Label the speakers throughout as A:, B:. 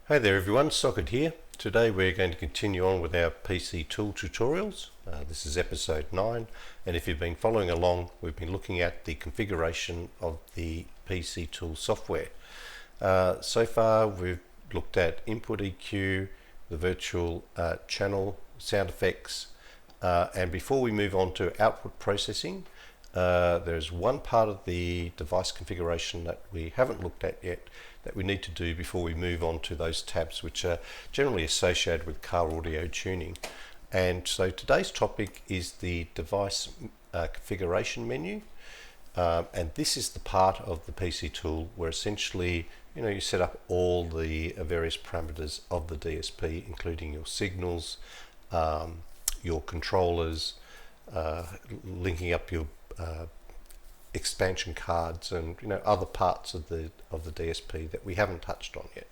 A: Hi there everyone, Socket here. Today we're going to continue on with our PC tool tutorials. This is episode 9, and if you've been following along, we've been looking at the configuration of the PC tool software. So far we've looked at input EQ, the virtual channel, sound effects, and before we move on to output processing, there's one part of the device configuration that we haven't looked at yet that we need to do before we move on to those tabs which are generally associated with car audio tuning. And so today's topic is the device configuration menu, and this is the part of the PC tool where essentially you set up all the various parameters of the DSP, including your signals, your controllers, linking up your expansion cards, and other parts of the DSP that we haven't touched on yet.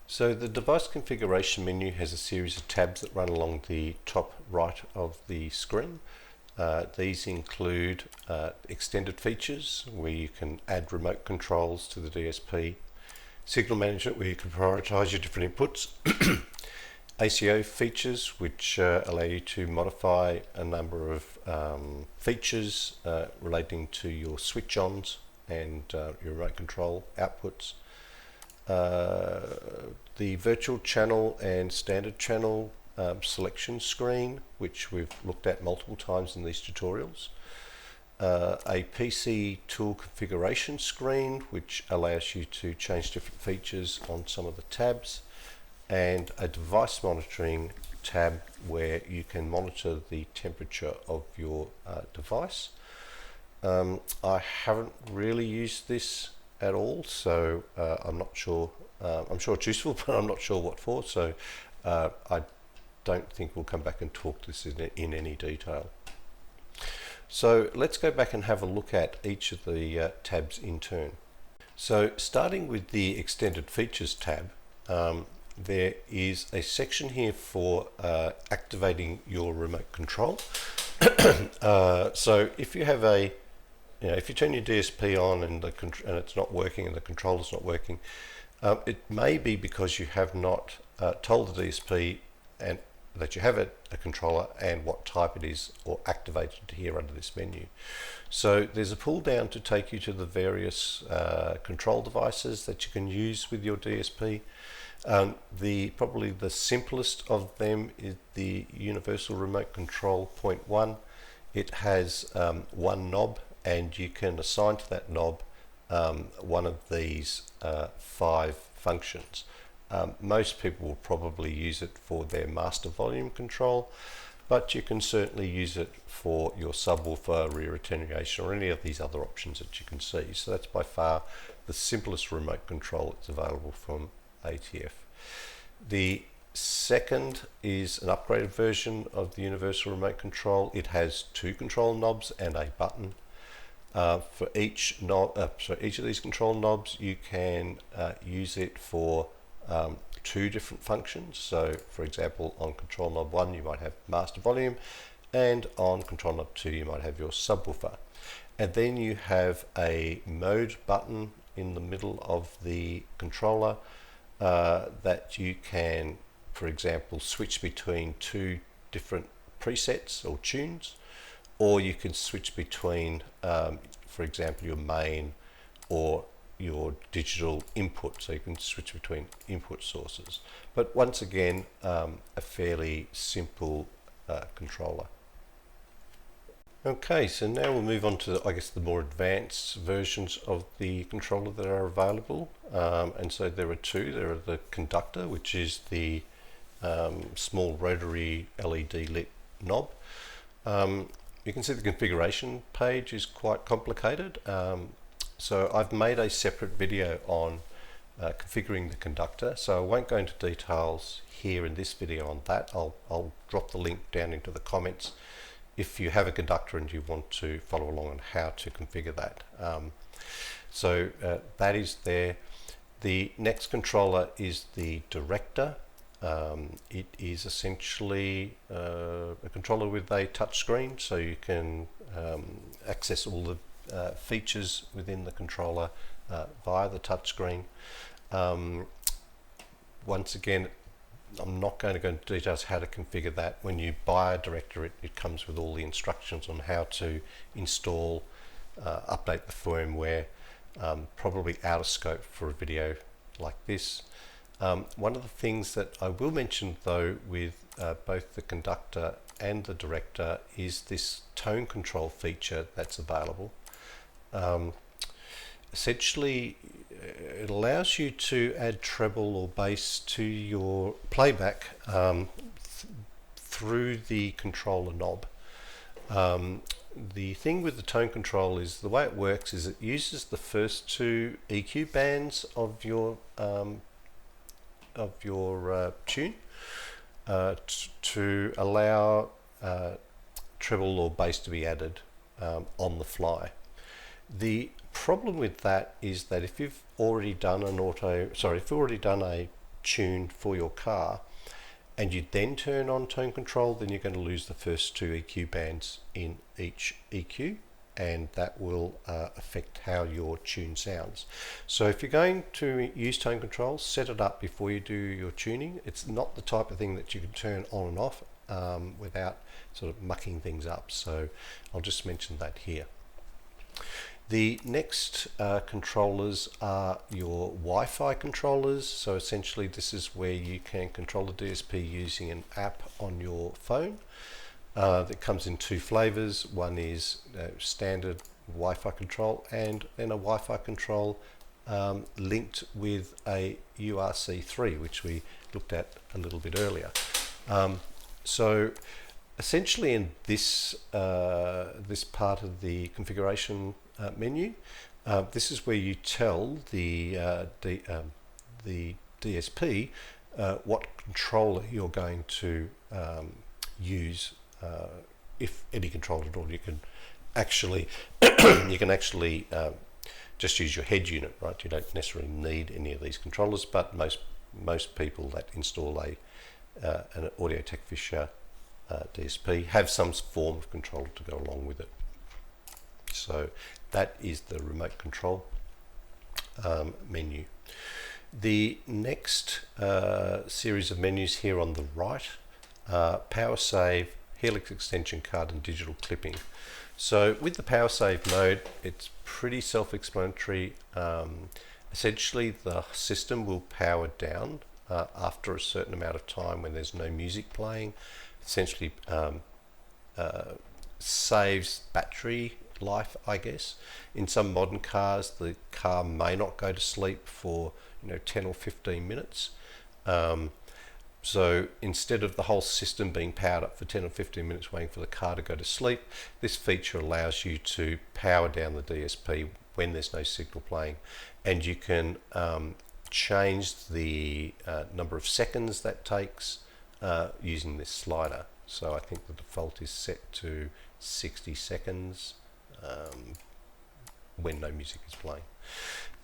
A: So the device configuration menu has a series of tabs that run along the top right of the screen. These include extended features, where you can add remote controls to the DSP, signal management, where you can prioritize your different inputs, ACO features, which allow you to modify a number of features relating to your switch-ons and your remote control outputs. The virtual channel and standard channel selection screen, which we've looked at multiple times in these tutorials. A PC tool configuration screen, which allows you to change different features on some of the tabs, and a device monitoring tab where you can monitor the temperature of your device. I haven't really used this at all, so I'm not sure. I'm sure it's useful, but I'm not sure what for, so I don't think we'll come back and talk this in any detail. So let's go back and have a look at each of the tabs in turn. So starting with the extended features tab, there is a section here for activating your remote control. So if you have if you turn your DSP on and it's not working and the controller's not working, it may be because you have not told the DSP and that you have a controller and what type it is, or activated here under this menu. So there's a pull down to take you to the various control devices that you can use with your DSP. Probably the simplest of them is the Universal Remote Control 0.1. It has one knob, and you can assign to that knob one of these 5 functions. Most people will probably use it for their master volume control, but you can certainly use it for your subwoofer, rear attenuation, or any of these other options that you can see. So that's by far the simplest remote control that's available from ATF. The second is an upgraded version of the Universal Remote Control. It has 2 control knobs and a button. For each of these control knobs, you can use it for 2 different functions. So for example, on control knob 1 you might have master volume, and on control knob 2 you might have your subwoofer. And then you have a mode button in the middle of the controller that you can, for example, switch between 2 different presets or tunes, or you can switch between, for example, your main or your digital input, so you can switch between input sources. But once again, a fairly simple controller. Okay, so now we'll move on to, I guess, the more advanced versions of the controller that are available. And so there are 2. There are the conductor, which is the small rotary LED lit knob. You can see the configuration page is quite complicated. So I've made a separate video on configuring the conductor, so I won't go into details here in this video on that. I'll drop the link down into the comments if you have a conductor and you want to follow along on how to configure that. So that is there. The next controller is the director. It is essentially a controller with a touch screen, so you can access all the features within the controller via the touch screen. once again, I'm not going to go into details how to configure that. When you buy a director, it comes with all the instructions on how to install, update the firmware, probably out of scope for a video like this. One of the things that I will mention though with both the conductor and the director is this tone control feature that's available. Essentially, it allows you to add treble or bass to your playback through the controller knob. The thing with the tone control is the way it works is it uses the first two EQ bands of your tune to allow treble or bass to be added on the fly. The problem with that is that if you've already done a tune for your car and you then turn on tone control, then you're going to lose the first two EQ bands in each EQ, and that will affect how your tune sounds. So if you're going to use tone control, set it up before you do your tuning. It's not the type of thing that you can turn on and off without sort of mucking things up. So I'll just mention that here. The next controllers are your Wi-Fi controllers. So essentially this is where you can control the DSP using an app on your phone. That comes in two flavors. One is standard Wi-Fi control, and then a Wi-Fi control linked with a URC3, which we looked at a little bit earlier. So essentially in this this part of the configuration menu, this is where you tell the DSP what controller you're going to use, if any controller at all. You can actually just use your head unit, right? You don't necessarily need any of these controllers, but most people that install an Audio-Tech Fisher DSP have some form of controller to go along with it. So that is the remote control menu. The next series of menus here on the right are Power Save, Helix extension card, and digital clipping. So with the Power Save mode, it's pretty self-explanatory. Essentially, the system will power down after a certain amount of time when there's no music playing. Essentially saves battery life, I guess. In some modern cars, the car may not go to sleep for 10 or 15 minutes. So instead of the whole system being powered up for 10 or 15 minutes waiting for the car to go to sleep, this feature allows you to power down the DSP when there's no signal playing, and you can change the number of seconds that takes using this slider. So I think the default is set to 60 seconds when no music is playing.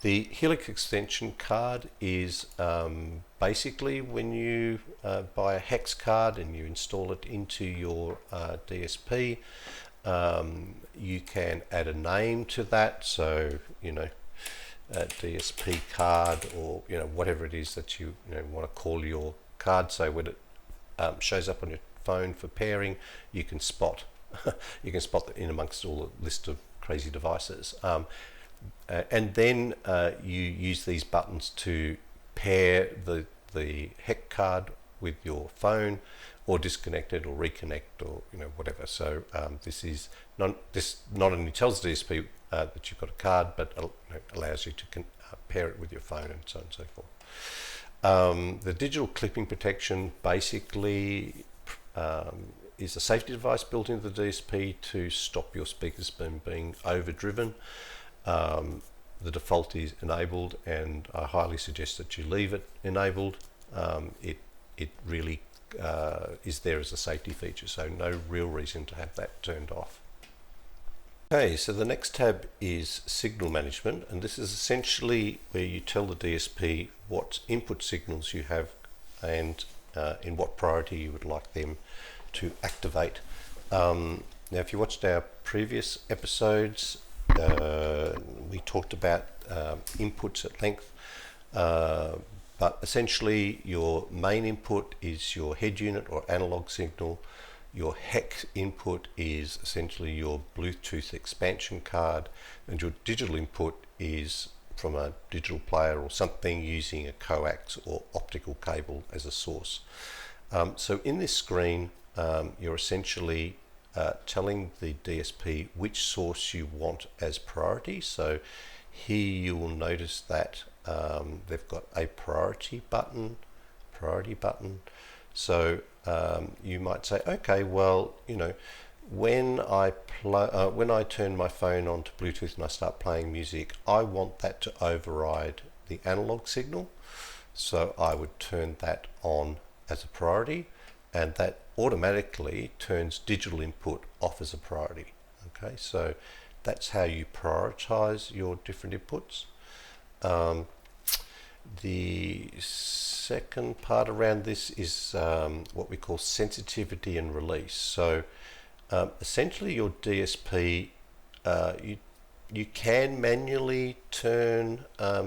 A: The Helix extension card is basically when you buy a hex card and you install it into your DSP, you can add a name to that. So a DSP card, or whatever it is that you want to call your card. So when it shows up on your phone for pairing, you can spot you can spot it in amongst all the list of crazy devices. And then you use these buttons to pair the hex card with your phone, or disconnect it, or reconnect, or whatever. So this not only tells the DSP that you've got a card, but allows you to pair it with your phone, and so on and so forth. The digital clipping protection basically is a safety device built into the DSP to stop your speakers from being overdriven. The default is enabled, and I highly suggest that you leave it enabled. It really is there as a safety feature, so no real reason to have that turned off. Okay, so the next tab is signal management, and this is essentially where you tell the DSP what input signals you have and in what priority you would like them to activate. Now, if you watched our previous episodes, we talked about inputs at length. But essentially your main input is your head unit or analog signal. Your hex input is essentially your Bluetooth expansion card, and your digital input is from a digital player or something using a coax or optical cable as a source. So in this screen, you're essentially telling the DSP which source you want as priority. So here you will notice that they've got a priority button. So you might say, okay, well, when I turn my phone on to Bluetooth and I start playing music, I want that to override the analog signal. So I would turn that on as a priority, and that automatically turns digital input off as a priority. Okay, so that's how you prioritize your different inputs. The second part around this is what we call sensitivity and release. So essentially your DSP, you can manually turn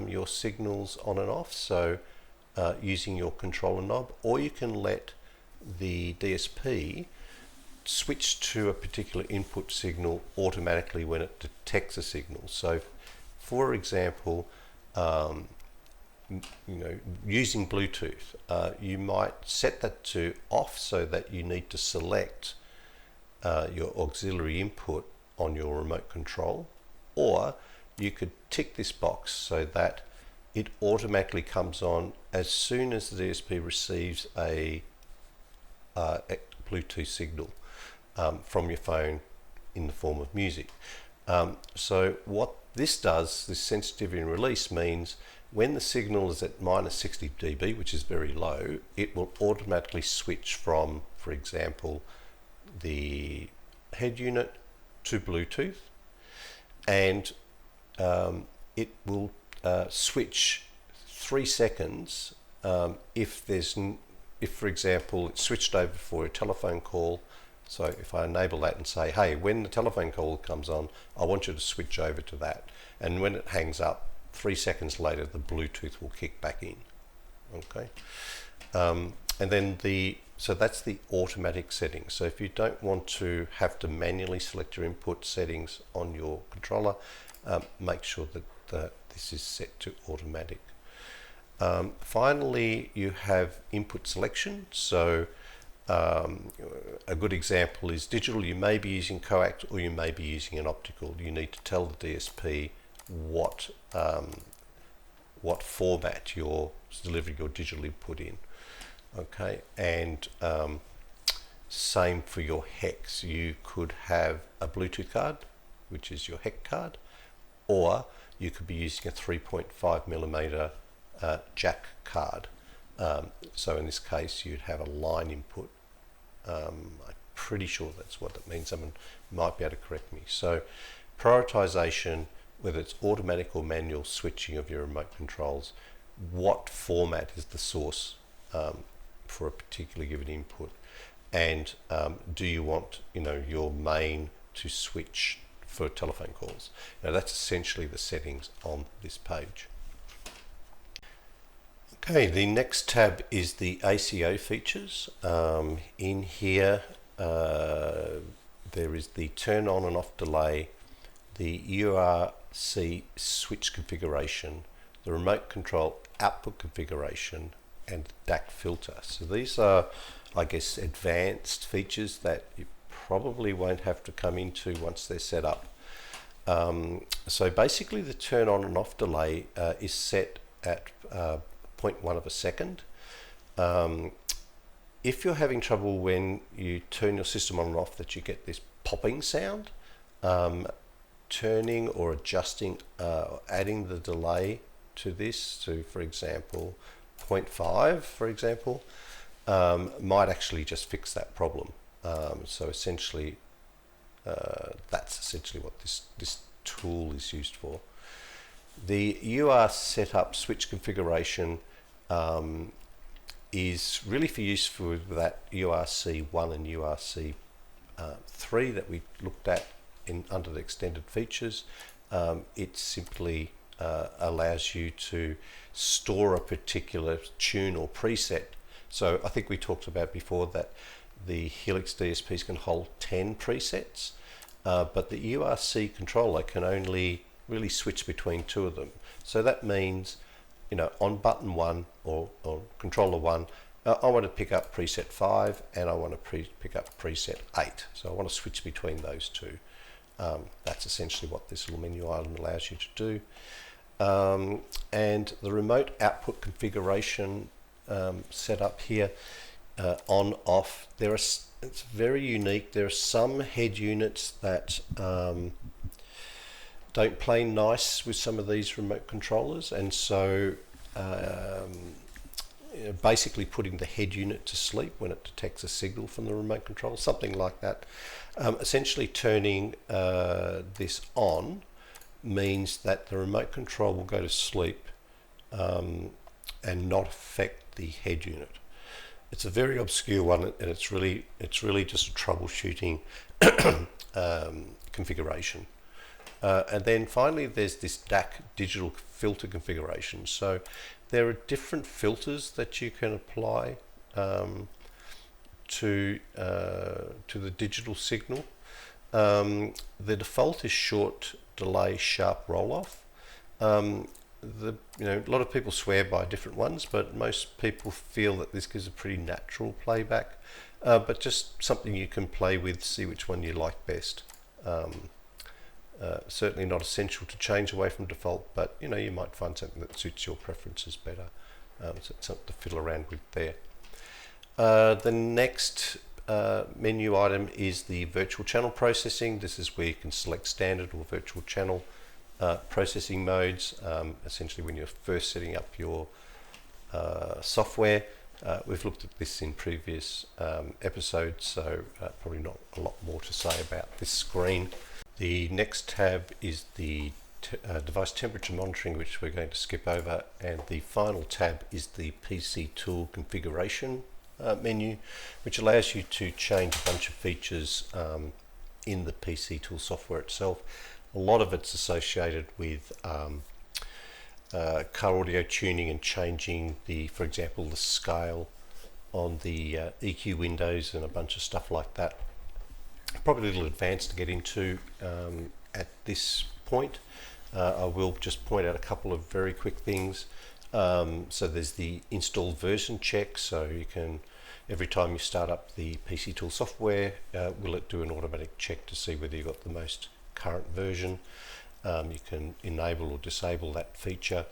A: your signals on and off, so using your controller knob, or you can let the DSP switch to a particular input signal automatically when it detects a signal. So for example, using Bluetooth, you might set that to off so that you need to select your auxiliary input on your remote control, or you could tick this box so that it automatically comes on as soon as the DSP receives a Bluetooth signal from your phone in the form of music. So what this does, this sensitivity and release, means when the signal is at minus 60 dB, which is very low, it will automatically switch from, for example, the head unit to Bluetooth, and it will switch 3 seconds if for example it's switched over for a telephone call. So if I enable that and say, hey, when the telephone call comes on, I want you to switch over to that, and when it hangs up 3 seconds later, the Bluetooth will kick back in. Okay, and then so that's the automatic settings. So if you don't want to have to manually select your input settings on your controller, make sure that this is set to automatic. Finally, you have input selection. So a good example is digital. You may be using coax or you may be using an optical. You need to tell the DSP what format you're delivering your digital input in. Okay, and same for your hex. You could have a Bluetooth card, which is your hex card, or you could be using a 3.5mm jack card. So in this case, you'd have a line input. I'm pretty sure that's what that means. Someone might be able to correct me. So prioritization, whether it's automatic or manual switching of your remote controls, what format is the source for a particularly given input, and do you want your main to switch for telephone calls? Now that's essentially the settings on this page. Okay, the next tab is the ACO features. In here there is the turn on and off delay, the URC switch configuration, the remote control output configuration, and DAC filter. So these are, I guess, advanced features that you probably won't have to come into once they're set up. So basically the turn on and off delay is set at 0.1 of a second. If you're having trouble when you turn your system on and off that you get this popping sound, turning or adjusting, adding the delay to this to, for example, 0.5, for example, might actually just fix that problem. So essentially, that's essentially what this tool is used for. The UR setup switch configuration is really for use for that URC1 and URC3 that we looked at under the extended features. It's simply allows you to store a particular tune or preset. So I think we talked about before that the Helix DSPs can hold 10 presets, but the URC controller can only really switch between 2 of them. So that means, you know, on button 1 or controller 1, I want to pick up preset 5 and I want to pick up preset 8. So I want to switch between those 2. That's essentially what this little menu item allows you to do. And the remote output configuration setup here, on, off, it's very unique. There are some head units that don't play nice with some of these remote controllers, and so you know, basically putting the head unit to sleep when it detects a signal from the remote control, something like that. Essentially turning this on means that the remote control will go to sleep and not affect the head unit. It's a very obscure one, and it's really just a troubleshooting configuration. And then finally there's this DAC digital filter configuration. So there are different filters that you can apply to the digital signal. The default is short delay, sharp roll off. You know, a lot of people swear by different ones, but most people feel that this gives a pretty natural playback. But just something you can play with, see which one you like best. Certainly not essential to change away from default, but you know, you might find something that suits your preferences better. So it's something to fiddle around with there. The next menu item is the virtual channel processing. This is where you can select standard or virtual channel processing modes. Essentially when you're first setting up your software. We've looked at this in previous episodes, so probably not a lot more to say about this screen. The next tab is the device temperature monitoring, which we're going to skip over, and the final tab is the PC tool configuration menu, which allows you to change a bunch of features in the PC tool software itself. A lot of it's associated with car audio tuning and changing for example, the scale on the EQ windows and a bunch of stuff like that. Probably a little advanced to get into at this point. I will just point out a couple of very quick things. So there's the install version check, so you can, every time you start up the PC tool software, will it do an automatic check to see whether you've got the most current version. You can enable or disable that feature.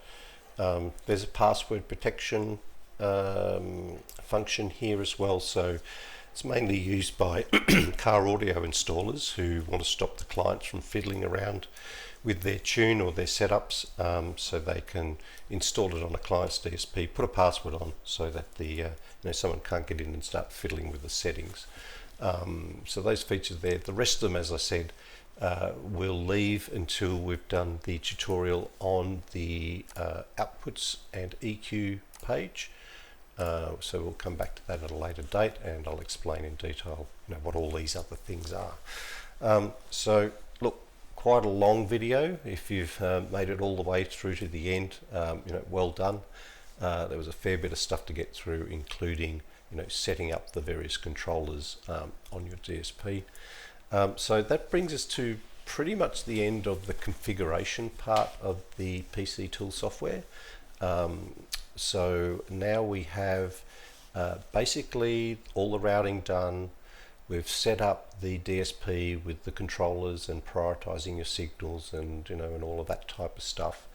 A: There's a password protection function here as well, so it's mainly used by car audio installers who want to stop the clients from fiddling around with their tune or their setups, so they can install it on a client's DSP, put a password on so that you know, someone can't get in and start fiddling with the settings. So those features there. The rest of them, as I said, we'll leave until we've done the tutorial on the outputs and EQ page. So we'll come back to that at a later date, and I'll explain in detail, you know, what all these other things are. So look, quite a long video. If you've made it all the way through to the end, you know, well done. There was a fair bit of stuff to get through, including, you know, setting up the various controllers on your DSP. So that brings us to pretty much the end of the configuration part of the PC tool software. So now we have basically all the routing done. We've set up the DSP with the controllers and prioritizing your signals and, you know, and all of that type of stuff.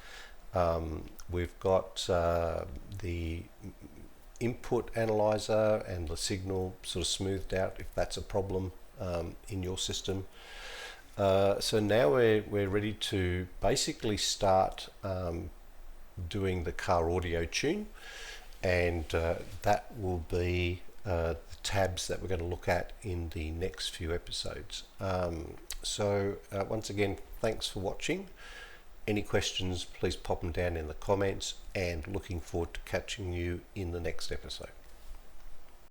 A: We've got the input analyzer and the signal sort of smoothed out if that's a problem in your system. So now we're ready to basically start doing the car audio tune, and that will be the tabs that we're going to look at in the next few episodes. So once again, thanks for watching. Any questions, please pop them down in the comments, and looking forward to catching you in the next episode.